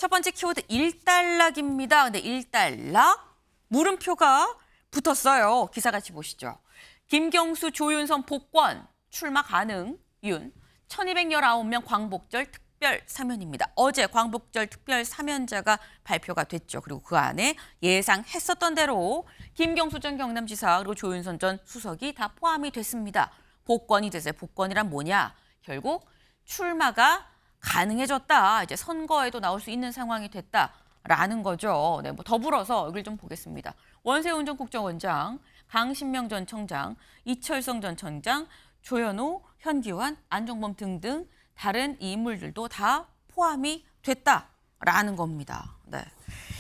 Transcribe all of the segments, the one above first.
첫 번째 키워드 일단락입니다. 근데 일단락? 물음표가 붙었어요. 기사 같이 보시죠. 김경수, 조윤선 복권 출마 가능, 윤. 1219명 광복절 특별 사면입니다. 어제 광복절 특별 사면자가 발표가 됐죠. 그리고 그 안에 예상했었던 대로 김경수 전 경남지사 그리고 조윤선 전 수석이 다 포함이 됐습니다. 복권이 됐어요. 복권이란 뭐냐? 결국 출마가 가능해졌다. 이제 선거에도 나올 수 있는 상황이 됐다라는 거죠. 네, 뭐 더불어서 여기를 좀 보겠습니다. 원세훈 전 국정원장, 강신명 전 청장, 이철성 전 청장, 조현오, 현기환, 안종범 등등 다른 인물들도 다 포함이 됐다라는 겁니다. 네.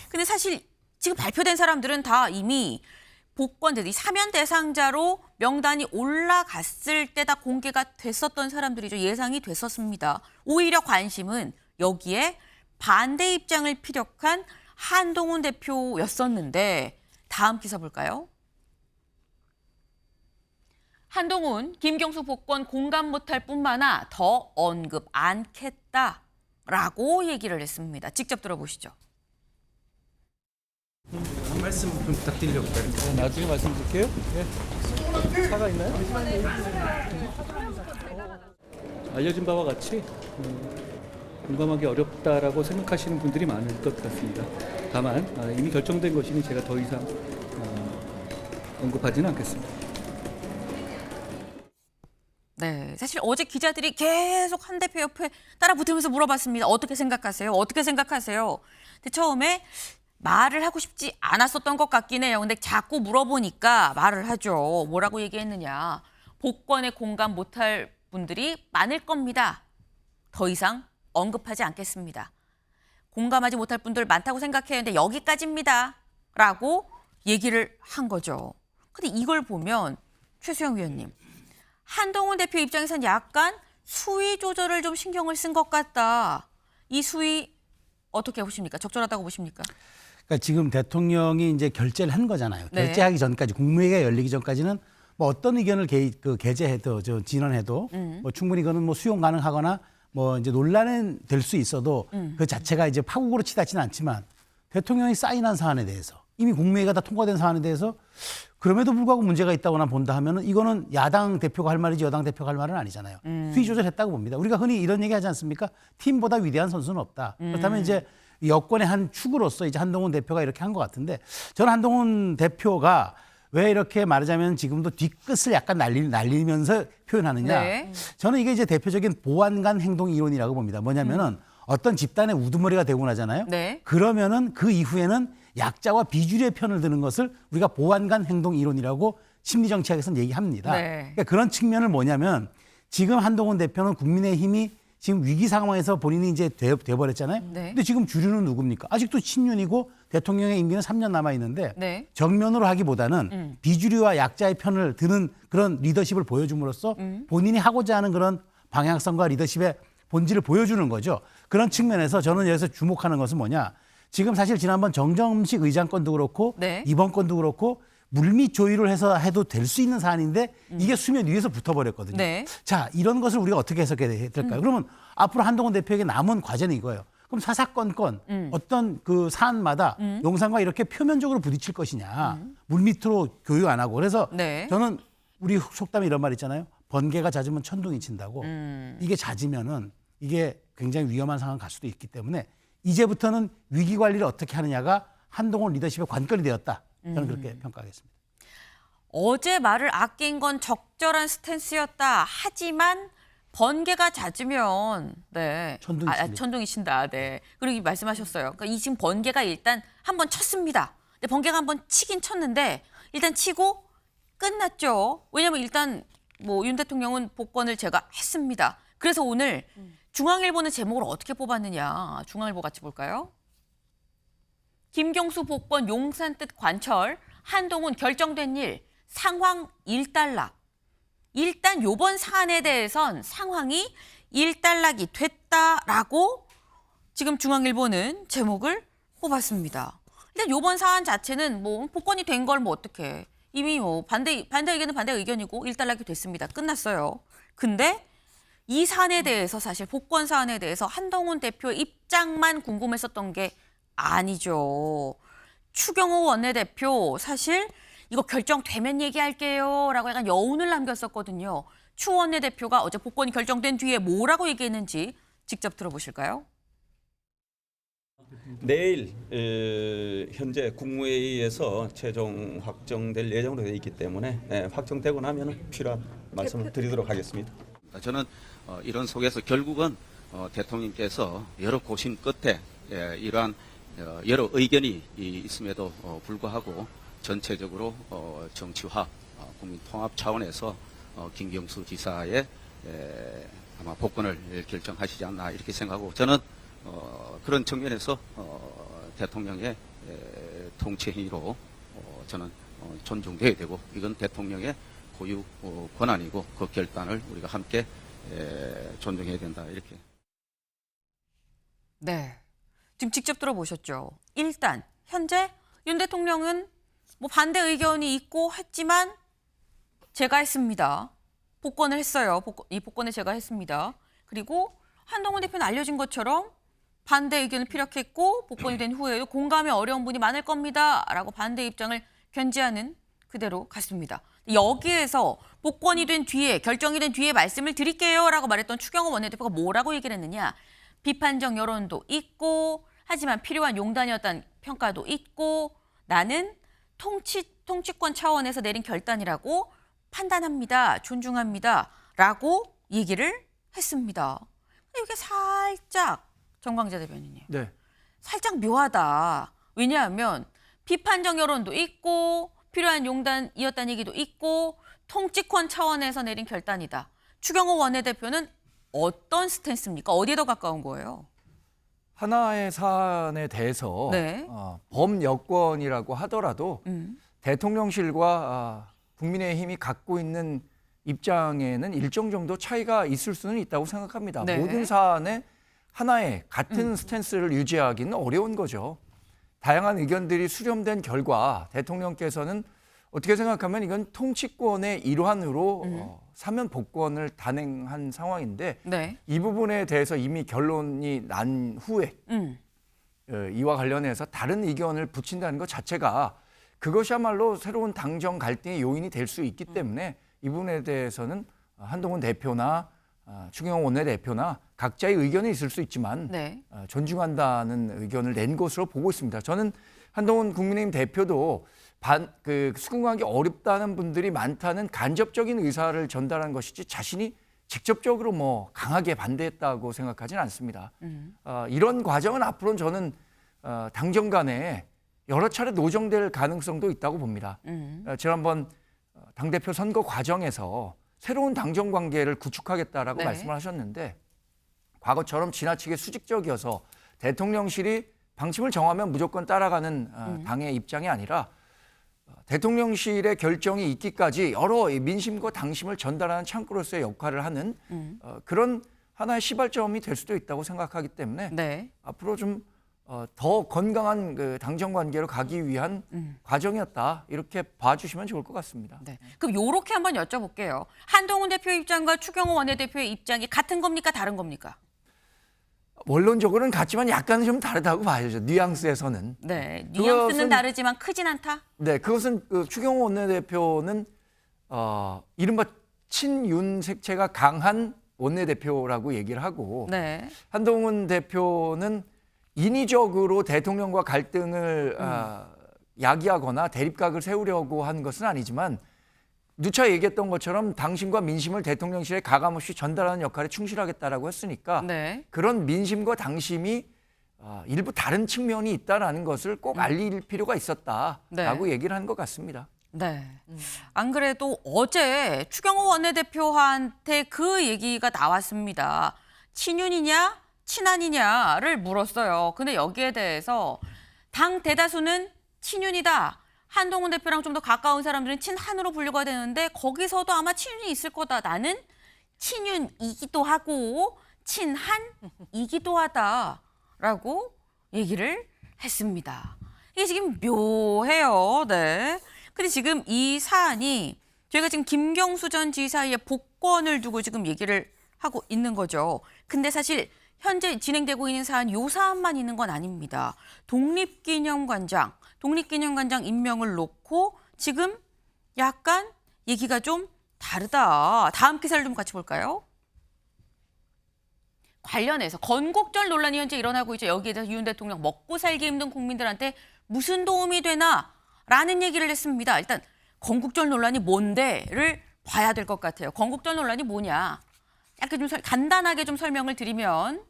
근데 사실 지금 발표된 사람들은 다 이미 복권들, 이 사면 대상자로 명단이 올라갔을 때 다 공개가 됐었던 사람들이죠. 예상이 됐었습니다. 오히려 관심은 여기에 반대 입장을 피력한 한동훈 대표였었는데 다음 기사 볼까요? 한동훈, 김경수 복권 공감 못할 뿐만아 더 언급 않겠다라고 얘기를 했습니다. 직접 들어보시죠. 한 말씀 좀 부탁드리려고 합니다. 나중에 말씀드릴게요. 네. 사과 있나요? 알려진 바와 같이 공감하기 어렵다라고 생각하시는 분들이 많을 것 같습니다. 다만 이미 결정된 것이니 제가 더 이상 언급하지는 않겠습니다. 네, 사실 어제 기자들이 계속 한 대표 옆에 따라붙으면서 물어봤습니다. 어떻게 생각하세요? 어떻게 생각하세요? 근데 처음에 말을 하고 싶지 않았었던 것 같긴 해요. 근데 자꾸 물어보니까 말을 하죠. 뭐라고 얘기했느냐. 복권에 공감 못할 분들이 많을 겁니다. 더 이상 언급하지 않겠습니다. 공감하지 못할 분들 많다고 생각했는데 여기까지입니다. 라고 얘기를 한 거죠. 근데 이걸 보면 최수영 위원님, 한동훈 대표 입장에서는 약간 수위 조절을 좀 신경을 쓴 것 같다. 이 수위 어떻게 보십니까? 적절하다고 보십니까? 그러니까 지금 대통령이 이제 결재를 한 거잖아요. 네. 결재하기 전까지 국무회의가 열리기 전까지는 뭐 어떤 의견을 게재해도 진언해도 뭐 충분히 그거는 뭐 수용 가능하거나 뭐 이제 논란은 될 수 있어도 그 자체가 이제 파국으로 치닫지는 않지만 대통령이 사인한 사안에 대해서 이미 국무회의가 다 통과된 사안에 대해서 그럼에도 불구하고 문제가 있다거나 본다 하면은 이거는 야당 대표가 할 말이지 여당 대표가 할 말은 아니잖아요. 수위 조절했다고 봅니다. 우리가 흔히 이런 얘기 하지 않습니까? 팀보다 위대한 선수는 없다. 그렇다면 이제 여권의 한 축으로서 이제 한동훈 대표가 이렇게 한 것 같은데 저는 한동훈 대표가 왜 이렇게 말하자면 지금도 뒤끝을 약간 날리면서 표현하느냐. 네. 저는 이게 이제 대표적인 보안관 행동 이론이라고 봅니다. 뭐냐면은 어떤 집단의 우두머리가 되고 나잖아요. 네. 그러면은 그 이후에는 약자와 비주류의 편을 드는 것을 우리가 보안관 행동 이론이라고 심리정치학에서는 얘기합니다. 네. 그러니까 그런 측면을 뭐냐면 지금 한동훈 대표는 국민의힘이 지금 위기 상황에서 본인이 이제 돼버렸잖아요. 네. 근데 지금 주류는 누굽니까? 아직도 친윤이고 대통령의 임기는 3년 남아 있는데 네. 정면으로 하기보다는 비주류와 약자의 편을 드는 그런 리더십을 보여줌으로써 본인이 하고자 하는 그런 방향성과 리더십의 본질을 보여주는 거죠. 그런 측면에서 저는 여기서 주목하는 것은 뭐냐. 지금 사실 지난번 정점식 의장 건도 그렇고 네. 이번 건도 그렇고 물밑 조율을 해서 해도 될 수 있는 사안인데 이게 수면 위에서 붙어버렸거든요. 네. 자, 이런 것을 우리가 어떻게 해석해야 될까요? 그러면 앞으로 한동훈 대표에게 남은 과제는 이거예요. 그럼 사사건건 어떤 그 사안마다 용산과 이렇게 표면적으로 부딪힐 것이냐. 물밑으로 교육 안 하고. 그래서 네. 저는 우리 속담에 이런 말 있잖아요. 번개가 잦으면 천둥이 친다고. 이게 잦으면은 이게 굉장히 위험한 상황 갈 수도 있기 때문에 이제부터는 위기 관리를 어떻게 하느냐가 한동훈 리더십의 관건이 되었다. 저는 그렇게 평가하겠습니다. 어제 말을 아낀 건 적절한 스탠스였다. 하지만 번개가 잦으면 네. 천둥이 친다. 천둥이 친다. 네. 그리고 말씀하셨어요. 그러니까 이 지금 번개가 일단 한번 쳤습니다. 근데 번개가 한번 치긴 쳤는데 일단 치고 끝났죠. 왜냐하면 일단 뭐 윤 대통령은 복권을 제가 했습니다. 그래서 오늘 중앙일보는 제목을 어떻게 뽑았느냐. 중앙일보 같이 볼까요? 김경수 복권 용산 뜻 관철, 한동훈 결정된 일, 상황 일단락. 일단 요번 사안에 대해선 상황이 일단락이 됐다라고 지금 중앙일보는 제목을 뽑았습니다. 일단 요번 사안 자체는 뭐 복권이 된 걸 뭐 어떻게 이미 뭐 반대 의견은 반대 의견이고 일단락이 됐습니다. 끝났어요. 근데 이 사안에 대해서 사실 복권 사안에 대해서 한동훈 대표의 입장만 궁금했었던 게 아니죠. 추경호 원내대표 사실 이거 결정되면 얘기할게요 라고 약간 여운을 남겼었거든요. 추 원내대표가 어제 복권이 결정된 뒤에 뭐라고 얘기했는지 직접 들어보실까요? 내일 현재 국무회의에서 최종 확정될 예정으로 되어 있기 때문에 확정되고 나면 필요한 말씀을 드리도록 하겠습니다. 저는 이런 속에서 결국은 대통령께서 여러 고심 끝에 이러한 여러 의견이 있음에도 불구하고 전체적으로 정치화, 국민 통합 차원에서 김경수 지사의 아마 복권을 결정하시지 않나 이렇게 생각하고 저는 그런 측면에서 대통령의 통치 행위로 저는 존중돼야 되고 이건 대통령의 고유 권한이고 그 결단을 우리가 함께 존중해야 된다 이렇게. 네, 지금 직접 들어보셨죠. 일단 현재 윤 대통령은 뭐 반대 의견이 있고 했지만 제가 했습니다. 복권을 했어요. 이 복권을 제가 했습니다. 그리고 한동훈 대표는 알려진 것처럼 반대 의견을 피력했고 복권이 된 후에도 공감이 어려운 분이 많을 겁니다. 라고 반대 입장을 견지하는 그대로 갔습니다. 여기에서 복권이 된 뒤에 결정이 된 뒤에 말씀을 드릴게요. 라고 말했던 추경호 원내대표가 뭐라고 얘기를 했느냐. 비판적 여론도 있고 하지만 필요한 용단이었다는 평가도 있고 나는 통치권 차원에서 내린 결단이라고 판단합니다. 존중합니다. 라고 얘기를 했습니다. 근데 이게 살짝 정광재 대변인님. 네. 살짝 묘하다. 왜냐하면 비판적 여론도 있고 필요한 용단이었다는 얘기도 있고 통치권 차원에서 내린 결단이다. 추경호 원내대표는 어떤 스탠스입니까? 어디에 더 가까운 거예요? 하나의 사안에 대해서 네. 범여권이라고 하더라도 대통령실과 국민의힘이 갖고 있는 입장에는 일정 정도 차이가 있을 수는 있다고 생각합니다. 네. 모든 사안에 하나의 같은 스탠스를 유지하기는 어려운 거죠. 다양한 의견들이 수렴된 결과 대통령께서는 어떻게 생각하면 이건 통치권의 일환으로 사면 복권을 단행한 상황인데 네. 이 부분에 대해서 이미 결론이 난 후에 이와 관련해서 다른 의견을 붙인다는 것 자체가 그것이야말로 새로운 당정 갈등의 요인이 될 수 있기 때문에 이 부분에 대해서는 한동훈 대표나 추경호 원내대표나 각자의 의견이 있을 수 있지만 네. 존중한다는 의견을 낸 것으로 보고 있습니다. 저는 한동훈 국민의힘 대표도 수긍하기 어렵다는 분들이 많다는 간접적인 의사를 전달한 것이지 자신이 직접적으로 뭐 강하게 반대했다고 생각하지는 않습니다. 이런 과정은 앞으로는 저는 당정 간에 여러 차례 노정될 가능성도 있다고 봅니다. 지난번 당대표 선거 과정에서 새로운 당정 관계를 구축하겠다라고 네. 말씀을 하셨는데 과거처럼 지나치게 수직적이어서 대통령실이 방침을 정하면 무조건 따라가는 당의 입장이 아니라 대통령실의 결정이 있기까지 여러 민심과 당심을 전달하는 창구로서의 역할을 하는 그런 하나의 시발점이 될 수도 있다고 생각하기 때문에 네. 앞으로 좀 더 건강한 그 당정 관계로 가기 위한 과정이었다 이렇게 봐주시면 좋을 것 같습니다. 네. 그럼 요렇게 한번 여쭤볼게요. 한동훈 대표 입장과 추경호 원내대표의 입장이 같은 겁니까? 다른 겁니까? 원론적으로는 같지만 약간은 좀 다르다고 봐야죠. 뉘앙스에서는. 네. 뉘앙스는 그것은- 다르지만 크진 않다? 네, 그것은 추경호 원내대표는 이른바 친윤 색채가 강한 원내대표라고 얘기를 하고 네. 한동훈 대표는 인위적으로 대통령과 갈등을 야기하거나 대립각을 세우려고 한 것은 아니지만 누차 얘기했던 것처럼 당심과 민심을 대통령실에 가감없이 전달하는 역할에 충실하겠다라고 했으니까 네. 그런 민심과 당심이 일부 다른 측면이 있다라는 것을 꼭 알릴 필요가 있었다라고 네. 얘기를 한 것 같습니다. 네. 안 그래도 어제 추경호 원내대표한테 그 얘기가 나왔습니다. 친윤이냐 친한이냐를 물었어요. 근데 여기에 대해서 당 대다수는 친윤이다. 한동훈 대표랑 좀 더 가까운 사람들은 친한으로 분류가 되는데 거기서도 아마 친윤이 있을 거다. 나는 친윤이기도 하고 친한이기도 하다라고 얘기를 했습니다. 이게 지금 묘해요. 네. 근데 지금 이 사안이 저희가 지금 김경수 전 지사의 복권을 두고 지금 얘기를 하고 있는 거죠. 근데 사실 현재 진행되고 있는 사안, 요 사안만 있는 건 아닙니다. 독립기념관장 임명을 놓고 지금 약간 얘기가 좀 다르다. 다음 기사를 좀 같이 볼까요? 관련해서 건국절 논란이 현재 일어나고 있죠. 여기에 대해서 윤 대통령 먹고 살기 힘든 국민들한테 무슨 도움이 되나? 라는 얘기를 했습니다. 일단 건국절 논란이 뭔데를 봐야 될 것 같아요. 건국절 논란이 뭐냐? 약간 좀 간단하게 좀 설명을 드리면,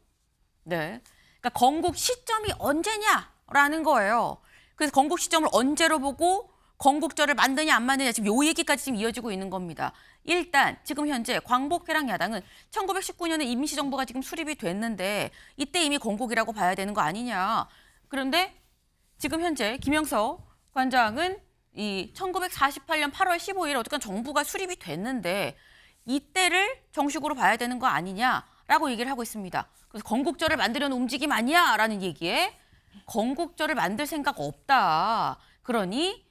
네, 그러니까 건국 시점이 언제냐라는 거예요. 그래서 건국 시점을 언제로 보고 건국절을 만드냐 안 만드냐 지금 요 얘기까지 지금 이어지고 있는 겁니다. 일단 지금 현재 광복회랑 야당은 1919년에 임시정부가 지금 수립이 됐는데 이때 이미 건국이라고 봐야 되는 거 아니냐. 그런데 지금 현재 김영석 관장은 이 1948년 8월 15일 어쨌든 정부가 수립이 됐는데 이때를 정식으로 봐야 되는 거 아니냐라고 얘기를 하고 있습니다. 그래서 건국절을 만들려는 움직임 아니야라는 얘기에 건국절을 만들 생각 없다. 그러니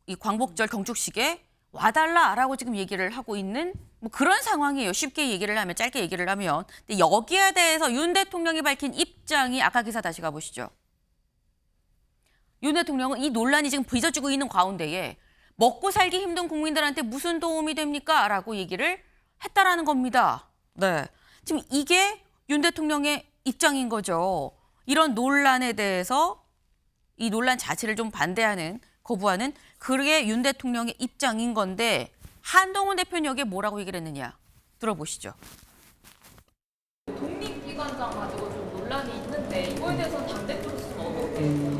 이 광복절 경축식에 와달라라고 지금 얘기를 하고 있는 뭐 그런 상황이에요. 쉽게 얘기를 하면, 짧게 얘기를 하면. 근데 여기에 대해서 윤 대통령이 밝힌 입장이 아까 기사 다시 가보시죠. 윤 대통령은 이 논란이 지금 빚어지고 있는 가운데에 먹고 살기 힘든 국민들한테 무슨 도움이 됩니까? 라고 얘기를 했다라는 겁니다. 네, 지금 이게 윤 대통령의 입장인 거죠. 이런 논란에 대해서 이 논란 자체를 좀 반대하는, 거부하는 그게 윤 대통령의 입장인 건데 한동훈 대표는 여기에 뭐라고 얘기를 했느냐 들어보시죠. 독립기관장 가지고 좀 논란이 있는데 이거에 대해서는 당대표로서는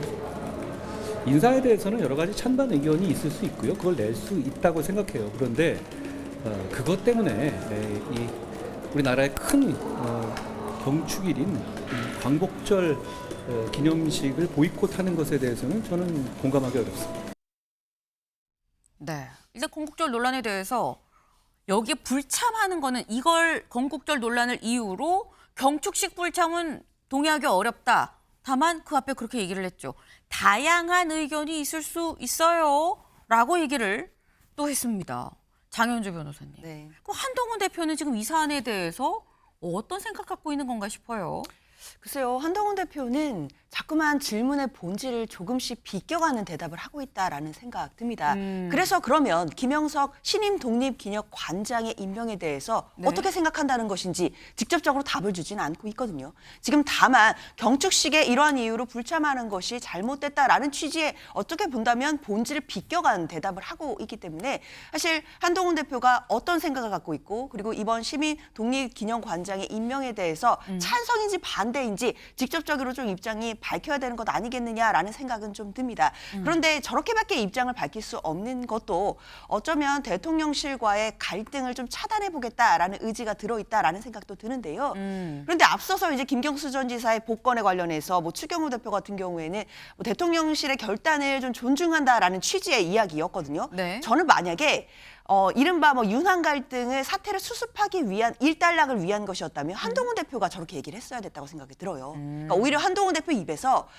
어떻게? 인사에 대해서는 여러 가지 찬반 의견이 있을 수 있고요. 그걸 낼 수 있다고 생각해요. 그런데 그것 때문에 이 우리나라의 큰 경축일인 이 광복절 기념식을 보이콧하는 것에 대해서는 저는 공감하기 어렵습니다. 네, 일단 건국절 논란에 대해서 여기에 불참하는 거는 이걸 건국절 논란을 이유로 경축식 불참은 동의하기 어렵다. 다만 그 앞에 그렇게 얘기를 했죠. 다양한 의견이 있을 수 있어요. 라고 얘기를 또 했습니다. 장현주 변호사님. 네. 그럼 한동훈 대표는 지금 이 사안에 대해서 어떤 생각 갖고 있는 건가 싶어요. 글쎄요, 한동훈 대표는 자꾸만 질문의 본질을 조금씩 비껴가는 대답을 하고 있다라는 생각 듭니다. 그래서 그러면 김영석 신임 독립기념관장의 임명에 대해서 네. 어떻게 생각한다는 것인지 직접적으로 답을 주지는 않고 있거든요. 지금 다만 경축식에 이러한 이유로 불참하는 것이 잘못됐다라는 취지에 어떻게 본다면 본질을 비껴간 대답을 하고 있기 때문에 사실 한동훈 대표가 어떤 생각을 갖고 있고 그리고 이번 시민 독립기념관장의 임명에 대해서 찬성인지 반대인지 직접적으로 좀 입장이 밝혀야 되는 것 아니겠느냐라는 생각은 좀 듭니다. 그런데 저렇게밖에 입장을 밝힐 수 없는 것도 어쩌면 대통령실과의 갈등을 좀 차단해보겠다라는 의지가 들어있다라는 생각도 드는데요. 그런데 앞서서 이제 김경수 전 지사의 복권에 관련해서 뭐 추경호 대표 같은 경우에는 뭐 대통령실의 결단을 좀 존중한다라는 취지의 이야기였거든요. 네. 저는 만약에 이른바 뭐 윤한 갈등을 사태를 수습하기 위한 일단락을 위한 것이었다면 한동훈 대표가 저렇게 얘기를 했어야 됐다고 생각이 들어요. 그러니까 오히려 한동훈 대표 입에서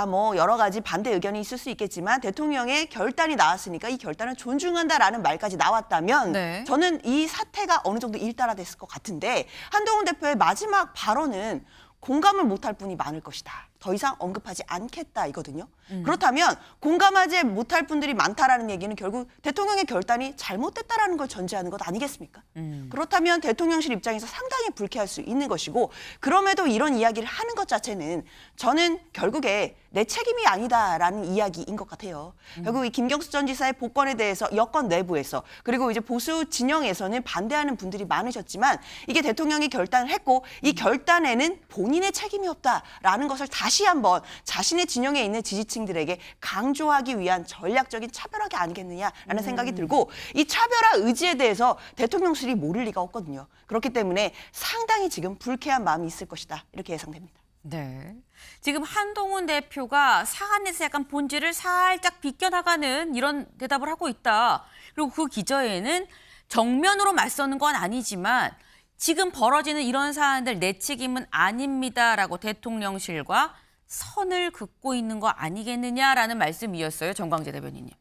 뭐 여러 가지 반대 의견이 있을 수 있겠지만 대통령의 결단이 나왔으니까 이 결단을 존중한다라는 말까지 나왔다면 네. 저는 이 사태가 어느 정도 일단화됐을 것 같은데 한동훈 대표의 마지막 발언은 공감을 못할 분이 많을 것이다. 더 이상 언급하지 않겠다 이거든요. 그렇다면 공감하지 못할 분들이 많다라는 얘기는 결국 대통령의 결단이 잘못됐다라는 걸 전제하는 것 아니겠습니까? 그렇다면 대통령실 입장에서 상당히 불쾌할 수 있는 것이고 그럼에도 이런 이야기를 하는 것 자체는 저는 결국에 내 책임이 아니다라는 이야기인 것 같아요. 결국 이 김경수 전 지사의 복권에 대해서 여권 내부에서 그리고 이제 보수 진영에서는 반대하는 분들이 많으셨지만 이게 대통령이 결단을 했고 이 결단에는 본인의 책임이 없다라는 것을 다시 한번 자신의 진영에 있는 지지층들에게 강조하기 위한 전략적인 차별화가 아니겠느냐라는 생각이 들고 이 차별화 의지에 대해서 대통령실이 모를 리가 없거든요. 그렇기 때문에 상당히 지금 불쾌한 마음이 있을 것이다. 이렇게 예상됩니다. 네. 지금 한동훈 대표가 사안에서 약간 본질을 살짝 비껴나가는 이런 대답을 하고 있다. 그리고 그 기저에는 정면으로 맞서는 건 아니지만 지금 벌어지는 이런 사안들 내 책임은 아닙니다라고 대통령실과 선을 긋고 있는 거 아니겠느냐라는 말씀이었어요. 정광재 대변인님.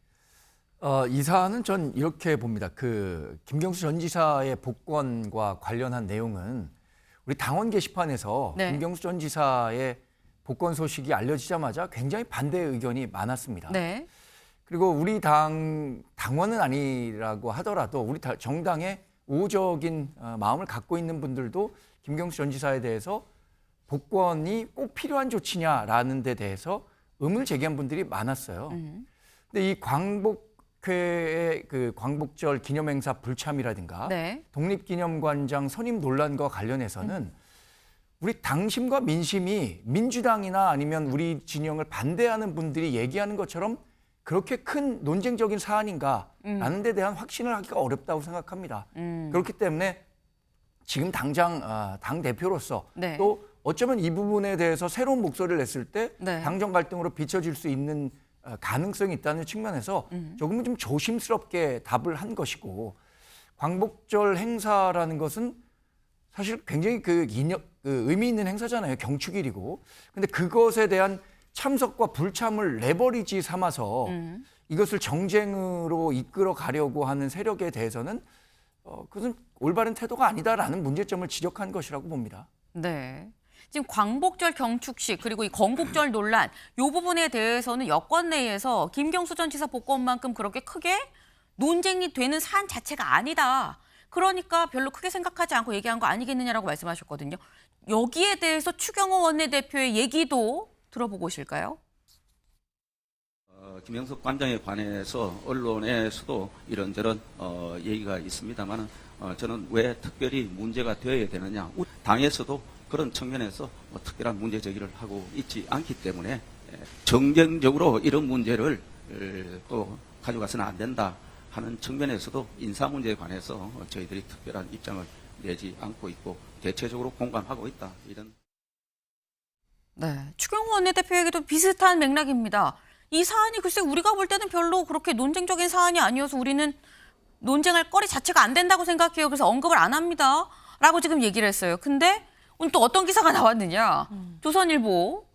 이 사안은 전 이렇게 봅니다. 그 김경수 전 지사의 복권과 관련한 내용은 우리 당원 게시판에서 네. 김경수 전 지사의 복권 소식이 알려지자마자 굉장히 반대 의견이 많았습니다. 네. 그리고 우리 당원은 아니라고 하더라도 우리 정당의 우호적인 마음을 갖고 있는 분들도 김경수 전 지사에 대해서 복권이 꼭 필요한 조치냐라는 데 대해서 의문을 제기한 분들이 많았어요. 근데 이 광복회의 그 광복절 기념행사 불참이라든가 네. 독립기념관장 선임 논란과 관련해서는 우리 당심과 민심이 민주당이나 아니면 우리 진영을 반대하는 분들이 얘기하는 것처럼 그렇게 큰 논쟁적인 사안인가라는 데 대한 확신을 하기가 어렵다고 생각합니다. 그렇기 때문에 지금 당장 당 대표로서 네. 또 어쩌면 이 부분에 대해서 새로운 목소리를 냈을 때 네. 당정 갈등으로 비춰질 수 있는 가능성이 있다는 측면에서 조금은 좀 조심스럽게 답을 한 것이고, 광복절 행사라는 것은 사실 굉장히 그 의미 있는 행사잖아요. 경축일이고. 근데 그것에 대한 참석과 불참을 레버리지 삼아서 이것을 정쟁으로 이끌어 가려고 하는 세력에 대해서는 그것은 올바른 태도가 아니다라는 문제점을 지적한 것이라고 봅니다. 네. 지금 광복절 경축식 그리고 이 건국절 논란 이 부분에 대해서는 여권 내에서 김경수 전 지사 복권만큼 그렇게 크게 논쟁이 되는 사안 자체가 아니다. 그러니까 별로 크게 생각하지 않고 얘기한 거 아니겠느냐라고 말씀하셨거든요. 여기에 대해서 추경호 원내대표의 얘기도 들어보고 오실까요? 김영석 관장에 관해서 언론에서도 이런저런 얘기가 있습니다만 저는 왜 특별히 문제가 되어야 되느냐. 당에서도 그런 측면에서 특별한 문제 제기를 하고 있지 않기 때문에 정쟁적으로 이런 문제를 또 가져가서는 안 된다 하는 측면에서도 인사 문제에 관해서 저희들이 특별한 입장을 내지 않고 있고 대체적으로 공감하고 있다. 이런. 네, 추경호 원내대표에게도 비슷한 맥락입니다. 이 사안이 글쎄 우리가 볼 때는 별로 그렇게 논쟁적인 사안이 아니어서 우리는 논쟁할 거리 자체가 안 된다고 생각해요. 그래서 언급을 안 합니다. 라고 지금 얘기를 했어요. 근데 오늘 또 어떤 기사가 나왔느냐. 조선일보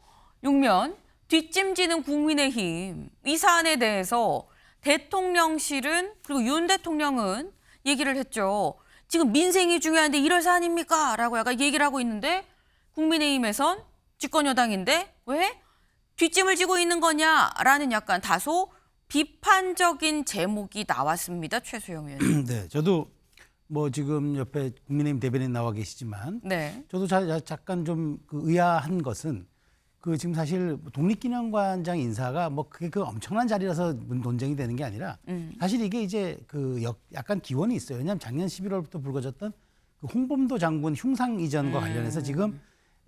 6면 뒷짐지는 국민의힘. 이 사안에 대해서 대통령실은 그리고 윤 대통령은 얘기를 했죠. 지금 민생이 중요한데 이럴 사안입니까? 라고 약간 얘기를 하고 있는데 국민의힘에선 집권 여당인데 왜 뒷짐을 지고 있는 거냐라는 약간 다소 비판적인 제목이 나왔습니다. 최수영 의원님. 네, 저도 뭐 지금 옆에 국민의힘 대변인 나와 계시지만 네. 저도 잠깐 좀 그 의아한 것은 그 지금 사실 독립기념관장 인사가 뭐 그게 그 엄청난 자리라서 논쟁이 되는 게 아니라 사실 이게 이제 그 약간 기원이 있어요. 왜냐하면 작년 11월부터 불거졌던 그 홍범도 장군 흉상 이전과 관련해서 지금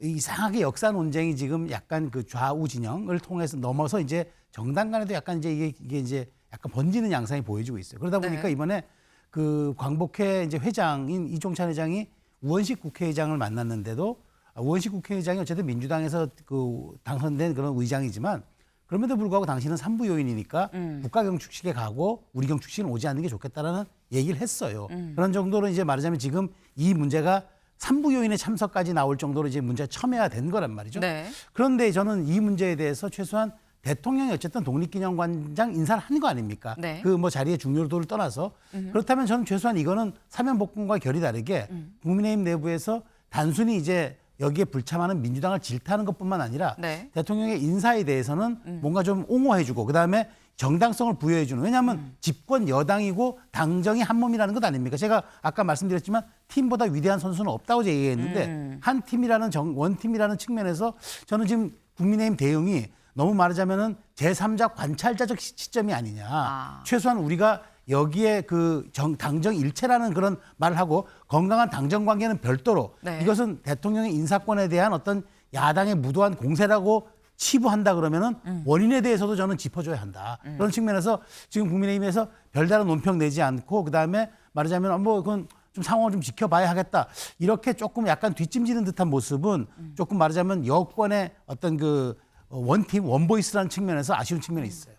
이상하게 역사 논쟁이 지금 약간 그 좌우 진영을 통해서 넘어서 이제 정당 간에도 약간 이제 이게 이제 약간 번지는 양상이 보여지고 있어요. 그러다 보니까 네. 이번에 그 광복회 이제 회장인 이종찬 회장이 우원식 국회의장을 만났는데도 우원식 국회의장이 어쨌든 민주당에서 그 당선된 그런 의장이지만 그럼에도 불구하고 당신은 산부 요인이니까 국가 경축식에 가고 우리 경축식은 오지 않는 게 좋겠다라는 얘기를 했어요. 그런 정도로 이제 말하자면 지금 이 문제가 산부 요인의 참석까지 나올 정도로 이제 문제가 첨예화된 거란 말이죠. 네. 그런데 저는 이 문제에 대해서 최소한 대통령이 어쨌든 독립기념관장 인사를 한 거 아닙니까? 네. 그 뭐 자리의 중요도를 떠나서 그렇다면 저는 최소한 이거는 사면복권과 결이 다르게 국민의힘 내부에서 단순히 이제 여기에 불참하는 민주당을 질타하는 것뿐만 아니라 네. 대통령의 인사에 대해서는 뭔가 좀 옹호해주고 그다음에 정당성을 부여해주는. 왜냐하면 집권 여당이고 당정이 한 몸이라는 것 아닙니까? 제가 아까 말씀드렸지만 팀보다 위대한 선수는 없다고 얘기했는데 한 팀이라는 원팀이라는 측면에서 저는 지금 국민의힘 대응이 너무 말하자면은 제3자 관찰자적 시점이 아니냐. 최소한 우리가 여기에 그 당정 일체라는 그런 말을 하고 건강한 당정 관계는 별도로 네. 이것은 대통령의 인사권에 대한 어떤 야당의 무도한 공세라고 치부한다 그러면은 원인에 대해서도 저는 짚어줘야 한다. 그런 측면에서 지금 국민의힘에서 별다른 논평 내지 않고 그다음에 말하자면 뭐 그건 좀 상황을 좀 지켜봐야 하겠다. 이렇게 조금 약간 뒷짐지는 듯한 모습은 조금 말하자면 여권의 어떤 그 원팀 원보이스라는 측면에서 아쉬운 측면이 있어요.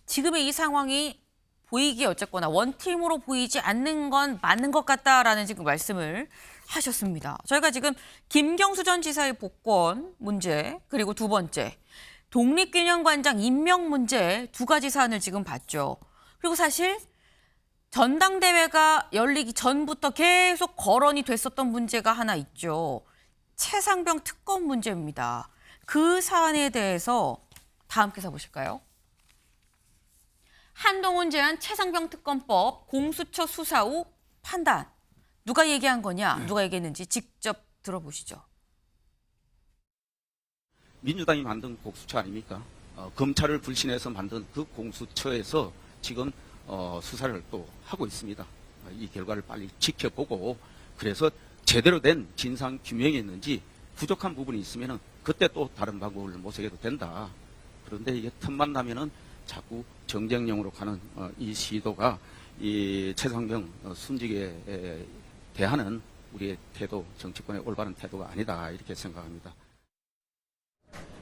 지금의 이 상황이 보이기에 어쨌거나 원팀으로 보이지 않는 건 맞는 것 같다라는 지금 말씀을 하셨습니다. 저희가 지금 김경수 전 지사의 복권 문제 그리고 두 번째 독립기념관장 임명 문제 두 가지 사안을 지금 봤죠. 그리고 사실 전당대회가 열리기 전부터 계속 거론이 됐었던 문제가 하나 있죠. 최상병 특검 문제입니다. 그 사안에 대해서 다 함께 써보실까요? 한동훈 제안 최상병 특검법 공수처 수사 후 판단. 누가 얘기한 거냐, 누가 얘기했는지 직접 들어보시죠. 민주당이 만든 공수처 아닙니까? 검찰을 불신해서 만든 그 공수처에서 지금 수사를 또 하고 있습니다. 이 결과를 빨리 지켜보고 그래서 제대로 된 진상 규명이 있는지 부족한 부분이 있으면 그때 또 다른 방법을 모색해도 된다. 그런데 이게 틈만 나면은 자꾸 정쟁용으로 가는 이 시도가 이 최상병 순직에 대하는 우리의 태도, 정치권의 올바른 태도가 아니다 이렇게 생각합니다.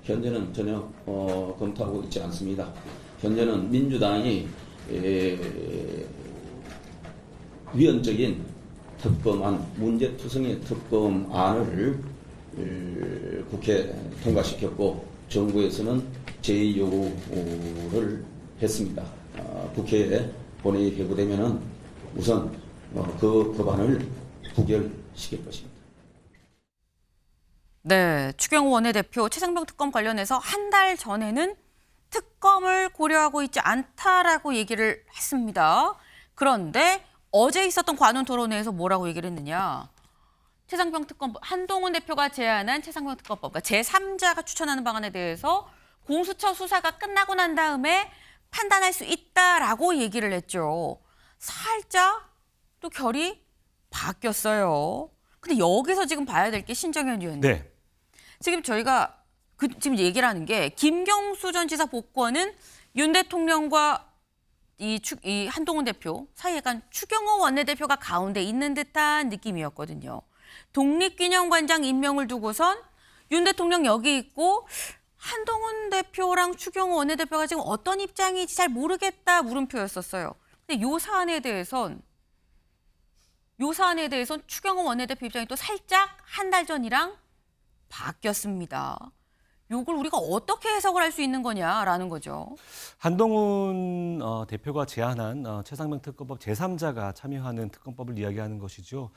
현재는 전혀 검토하고 있지 않습니다. 현재는 민주당이 위헌적인 특검안, 문제투성의 특검안을 국회에 통과시켰고 정부에서는 제의 요구를 했습니다. 국회에 본회의 회부되면은 우선 그 법안을 부결시킬 것입니다. 네, 추경호 원내대표 최상병 특검 관련해서 한 달 전에는 특검을 고려하고 있지 않다라고 얘기를 했습니다. 그런데 어제 있었던 관훈 토론회에서 뭐라고 얘기를 했느냐. 최상병 특검법, 한동훈 대표가 제안한 최상병 특검법, 그러니까 제3자가 추천하는 방안에 대해서 공수처 수사가 끝나고 난 다음에 판단할 수 있다라고 얘기를 했죠. 살짝 또 결이 바뀌었어요. 근데 여기서 지금 봐야 될 게 신정현 의원님. 네. 지금 저희가 지금 얘기를 하는 게 김경수 전 지사 복권은 윤 대통령과 이 한동훈 대표 사이에 약간 추경호 원내대표가 가운데 있는 듯한 느낌이었거든요. 독립기념관장 임명을 두고선 윤 대통령 여기 있고 한동훈 대표랑 추경호 원내대표가 지금 어떤 입장인지 잘 모르겠다 물음표였었어요. 근데 요 사안에 대해선 추경호 원내대표 입장이 또 살짝 한 달 전이랑 바뀌었습니다. 요걸 우리가 어떻게 해석을 할 수 있는 거냐라는 거죠. 한동훈 대표가 제안한 최상병 특검법 제3자가 참여하는 특검법을 이야기하는 것이죠.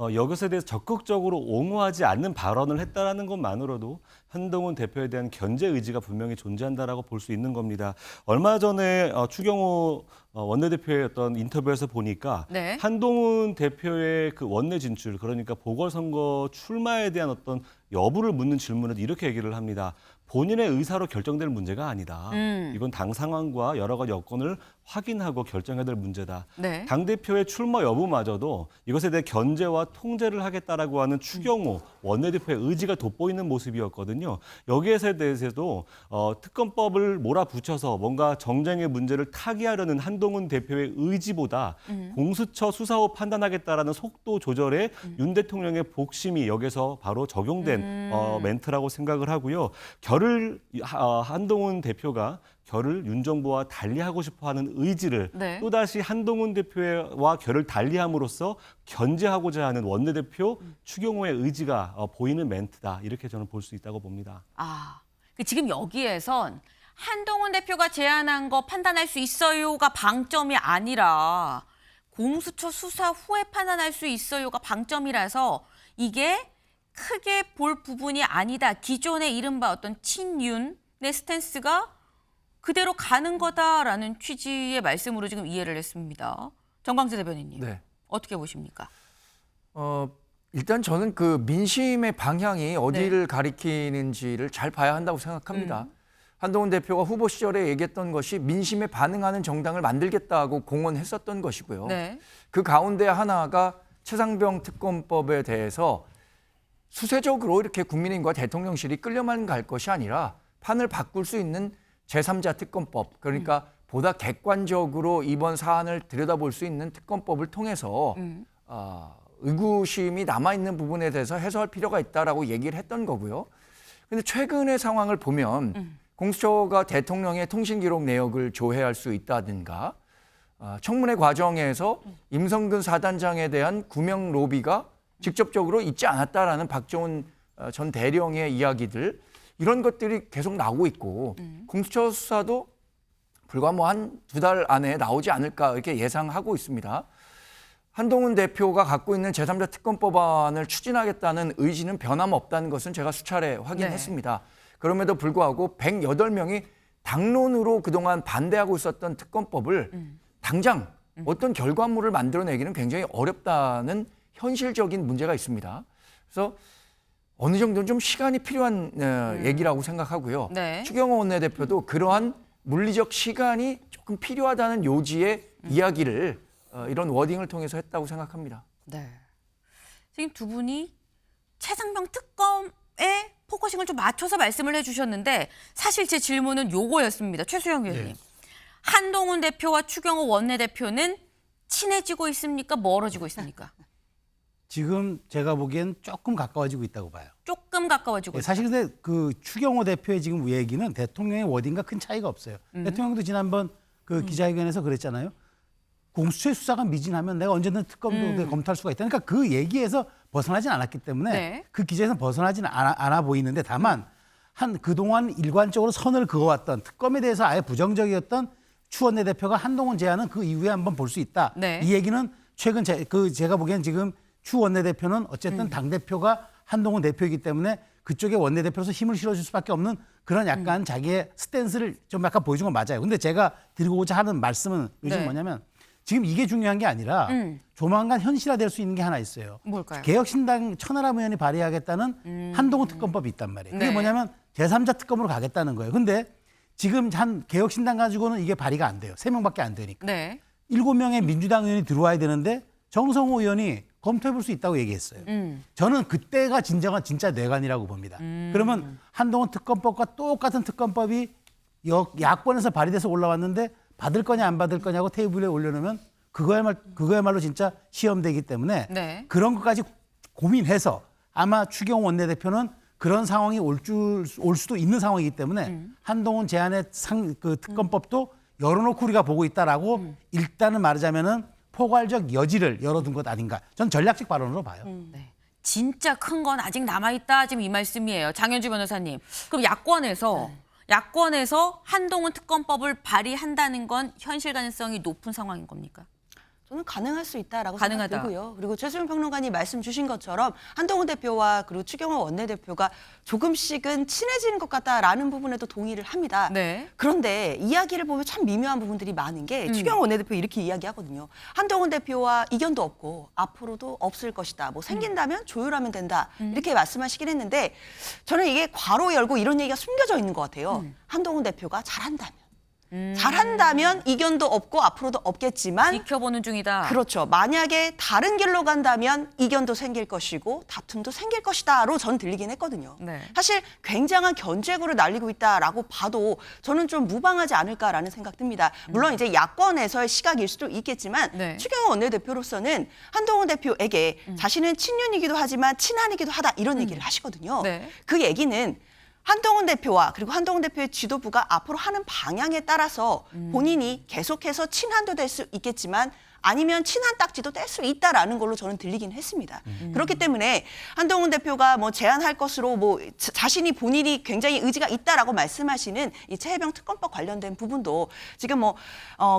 이것에 대해서 적극적으로 옹호하지 않는 발언을 했다는 것만으로도 한동훈 대표에 대한 견제 의지가 분명히 존재한다라고 볼 수 있는 겁니다. 얼마 전에 추경호 원내대표의 어떤 인터뷰에서 보니까 네. 한동훈 대표의 그 원내 진출, 그러니까 보궐선거 출마에 대한 어떤 여부를 묻는 질문을 이렇게 얘기를 합니다. 본인의 의사로 결정될 문제가 아니다. 이건 당 상황과 여러 가지 여건을 확인하고 결정해야 될 문제다. 네. 당대표의 출마 여부마저도 이것에 대해 견제와 통제를 하겠다라고 하는 추경호 원내대표의 의지가 돋보이는 모습이었거든요. 여기에 대해서도 특검법을 몰아붙여서 뭔가 정쟁의 문제를 타개하려는 한동훈 대표의 의지보다 공수처 수사 후 판단하겠다라는 속도 조절에 윤 대통령의 복심이 여기서 바로 적용된 멘트라고 생각을 하고요. 한동훈 대표가 결을 윤 정부와 달리하고 싶어하는 의지를 네. 또다시 한동훈 대표와 결을 달리함으로써 견제하고자 하는 원내대표 추경호의 의지가 보이는 멘트다. 이렇게 저는 볼 수 있다고 봅니다. 지금 여기에선 한동훈 대표가 제안한 거 판단할 수 있어요가 방점이 아니라 공수처 수사 후에 판단할 수 있어요가 방점이라서 이게 크게 볼 부분이 아니다. 기존의 이른바 어떤 친윤의 스탠스가 그대로 가는 거다라는 취지의 말씀으로 지금 이해를 했습니다. 정광재 대변인님, 네. 어떻게 보십니까? 일단 저는 그 민심의 방향이 어디를 가리키는지를 잘 봐야 한다고 생각합니다. 한동훈 대표가 후보 시절에 얘기했던 것이 민심에 반응하는 정당을 만들겠다고 공언했었던 것이고요. 네. 그 가운데 하나가 최상병 특검법에 대해서 수세적으로 이렇게 국민의힘과 대통령실이 끌려만 갈 것이 아니라 판을 바꿀 수 있는 제3자 특검법, 그러니까 보다 객관적으로 이번 사안을 들여다볼 수 있는 특검법을 통해서 의구심이 남아있는 부분에 대해서 해소할 필요가 있다라고 얘기를 했던 거고요. 그런데 최근의 상황을 보면 공수처가 대통령의 통신기록 내역을 조회할 수 있다든가 청문회 과정에서 임성근 사단장에 대한 구명 로비가 직접적으로 있지 않았다라는 박정훈 전 대령의 이야기들, 이런 것들이 계속 나오고 있고 공수처 수사도 불과 뭐 한 2달 안에 나오지 않을까 이렇게 예상하고 있습니다. 한동훈 대표가 갖고 있는 제3자 특검법안을 추진하겠다는 의지는 변함없다는 것은 제가 수차례 확인했습니다. 그럼에도 불구하고 108명이 당론으로 그동안 반대하고 있었던 특검법을 당장 어떤 결과물을 만들어내기는 굉장히 어렵다는 현실적인 문제가 있습니다. 그래서 어느 정도는 좀 시간이 필요한 얘기라고 생각하고요. 네. 추경호 원내대표도 그러한 물리적 시간이 조금 필요하다는 요지의 이야기를 이런 워딩을 통해서 했다고 생각합니다. 네. 지금 두 분이 최상병 특검에 포커싱을 좀 맞춰서 말씀을 해주셨는데 사실 제 질문은 요거였습니다. 최수영 의원님. 한동훈 대표와 추경호 원내대표는 친해지고 있습니까? 멀어지고 있습니까? 지금 제가 보기엔 조금 가까워지고 있다고 봐요. 조금 가까워지고 있다. 사실 근데 그 추경호 대표의 지금 얘기는 대통령의 워딩과 큰 차이가 없어요. 대통령도 지난번 그 기자회견에서 그랬잖아요. 공수처의 수사가 미진하면 내가 언제든 특검도 검토할 수가 있다. 그러니까 그 얘기에서 벗어나진 않았기 때문에 네. 그 기자에서 벗어나지는 않아 보이는데 다만 한 그동안 일관적으로 선을 그어왔던 특검에 대해서 아예 부정적이었던 추 원내대표가 한동훈 제안은 그 이후에 한번 볼 수 있다. 네. 이 얘기는 최근 제가 보기엔 지금 추 원내대표는 어쨌든 당대표가 한동훈 대표이기 때문에 그쪽에 원내대표로서 힘을 실어줄 수밖에 없는 그런 약간 자기의 스탠스를 좀 약간 보여준 건 맞아요. 근데 제가 드리고자 하는 말씀은 요즘 네. 뭐냐면 지금 이게 중요한 게 아니라 조만간 현실화될 수 있는 게 하나 있어요. 뭘까요? 개혁신당 천하람 의원이 발의하겠다는 한동훈 특검법이 있단 말이에요. 그게 네. 뭐냐면 제3자 특검으로 가겠다는 거예요. 근데 지금 한 개혁신당 가지고는 이게 발의가 안 돼요. 3명밖에 안 되니까. 네. 7명의 민주당 의원이 들어와야 되는데 정성호 의원이 검토해 볼 수 있다고 얘기했어요. 저는 그때가 진짜 뇌관이라고 봅니다. 그러면 한동훈 특검법과 똑같은 특검법이 야권에서 발의돼서 올라왔는데 받을 거냐 안 받을 거냐고 테이블에 올려놓으면 그거야말로 진짜 시험되기 때문에 네. 그런 것까지 고민해서 아마 추경호 원내대표는 그런 상황이 올 수도 있는 상황이기 때문에 한동훈 제안의 그 특검법도 열어놓고 우리가 보고 있다라고 일단은 말하자면은 포괄적 여지를 열어둔 것 아닌가. 전 전략적 발언으로 봐요. 네. 진짜 큰 건 아직 남아있다. 지금 이 말씀이에요. 장현주 변호사님. 그럼 야권에서 한동훈 특검법을 발의한다는 건 현실 가능성이 높은 상황인 겁니까? 저는 가능할 수 있다라고 가능하다. 생각되고요. 그리고 최수영 평론가님 말씀 주신 것처럼 한동훈 대표와 그리고 추경호 원내대표가 조금씩은 친해지는 것 같다라는 부분에도 동의를 합니다. 네. 그런데 이야기를 보면 참 미묘한 부분들이 많은 게 추경호 원내대표 이렇게 이야기하거든요. 한동훈 대표와 이견도 없고 앞으로도 없을 것이다. 뭐 생긴다면 조율하면 된다. 이렇게 말씀하시긴 했는데 저는 이게 괄호 열고 이런 얘기가 숨겨져 있는 것 같아요. 한동훈 대표가 잘한다면 이견도 없고 앞으로도 없겠지만 지켜보는 중이다. 그렇죠. 만약에 다른 길로 간다면 이견도 생길 것이고 다툼도 생길 것이다로 전 들리긴 했거든요. 네. 사실 굉장한 견제구를 날리고 있다라고 봐도 저는 좀 무방하지 않을까라는 생각 듭니다. 물론 이제 야권에서의 시각일 수도 있겠지만 네. 추경호 원내대표로서는 한동훈 대표에게 자신은 친윤이기도 하지만 친한이기도 하다 이런 얘기를 하시거든요. 네. 그 얘기는 한동훈 대표와 그리고 한동훈 대표의 지도부가 앞으로 하는 방향에 따라서 본인이 계속해서 친한도 될 수 있겠지만 아니면 친한 딱지도 뗄 수 있다라는 걸로 저는 들리긴 했습니다. 그렇기 때문에 한동훈 대표가 뭐 제안할 것으로 뭐 자신이 본인이 굉장히 의지가 있다라고 말씀하시는 이 최혜병 특검법 관련된 부분도 지금 뭐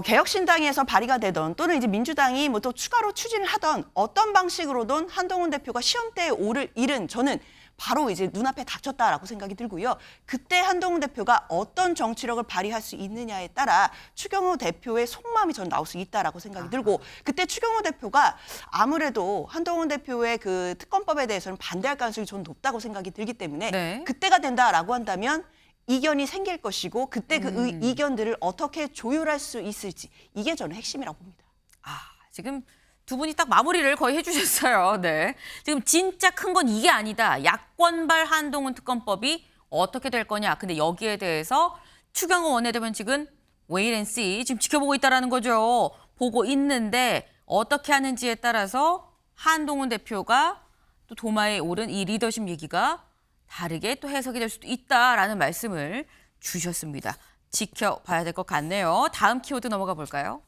개혁신당에서 발의가 되던 또는 이제 민주당이 뭐 또 추가로 추진을 하던 어떤 방식으로든 한동훈 대표가 시험대에 오를 일은 저는 바로 이제 눈앞에 닥쳤다라고 생각이 들고요. 그때 한동훈 대표가 어떤 정치력을 발휘할 수 있느냐에 따라 추경호 대표의 속마음이 전 나올 수 있다라고 생각이 들고 그때 추경호 대표가 아무래도 한동훈 대표의 그 특검법에 대해서는 반대할 가능성이 전 높다고 생각이 들기 때문에 네. 그때가 된다라고 한다면 이견이 생길 것이고 그때 그 이견들을 어떻게 조율할 수 있을지 이게 저는 핵심이라고 봅니다. 지금 두 분이 딱 마무리를 거의 해주셨어요. 네. 지금 진짜 큰 건 이게 아니다. 야권발 한동훈 특검법이 어떻게 될 거냐. 근데 여기에 대해서 추경호 원내대표는 지금 wait and see 지금 지켜보고 있다라는 거죠. 보고 있는데 어떻게 하는지에 따라서 한동훈 대표가 또 도마에 오른 이 리더십 얘기가 다르게 또 해석이 될 수도 있다라는 말씀을 주셨습니다. 지켜봐야 될 것 같네요. 다음 키워드 넘어가 볼까요?